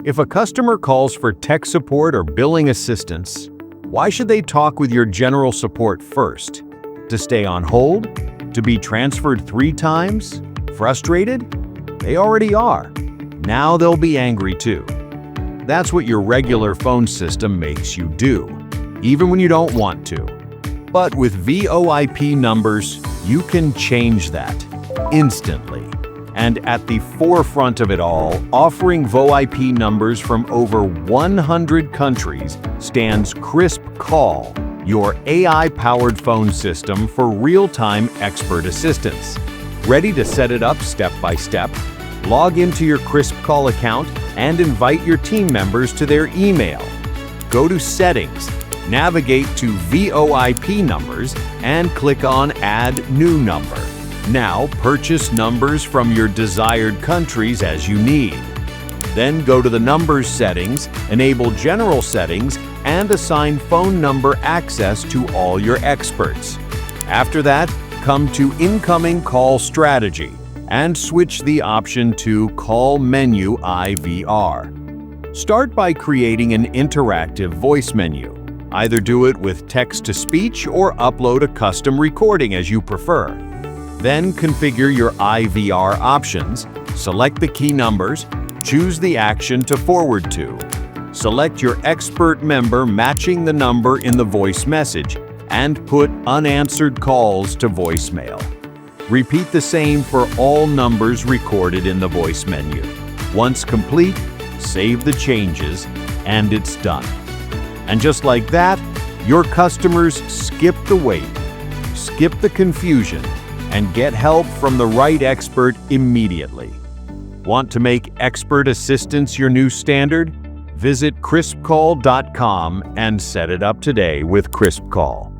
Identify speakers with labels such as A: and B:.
A: If a customer calls for tech support or billing assistance, why should they talk with your general support first? To stay on hold? To be transferred 3 times? Frustrated? They already are. Now they'll be angry too. That's what your regular phone system makes you do, even when you don't want to. But with VoIP Numbers, you can change that instantly. And at the forefront of it all, offering VoIP Numbers from over 100 countries, stands KrispCall, your AI-powered phone system for real-time expert assistance. Ready to set it up step by step? Log into your KrispCall account and invite your team members to their email. Go to Settings, navigate to VoIP Numbers, and click on Add New Number. Now purchase numbers from your desired countries as you need. Then go to the Numbers settings, enable General Settings, and assign phone number access to all your experts. After that, come to Incoming Call Strategy and switch the option to Call Menu IVR. Start by creating an interactive voice menu. Either do it with text-to-speech or upload a custom recording as you prefer. Then configure your IVR options, select the key numbers, choose the action to forward to. Select your expert member matching the number in the voice message, and put unanswered calls to voicemail. Repeat the same for all numbers recorded in the voice menu. Once complete, save the changes, and it's done. And just like that, your customers skip the wait, skip the confusion, and get help from the right expert immediately. Want to make expert assistance your new standard? Visit KrispCall.com and set it up today with KrispCall.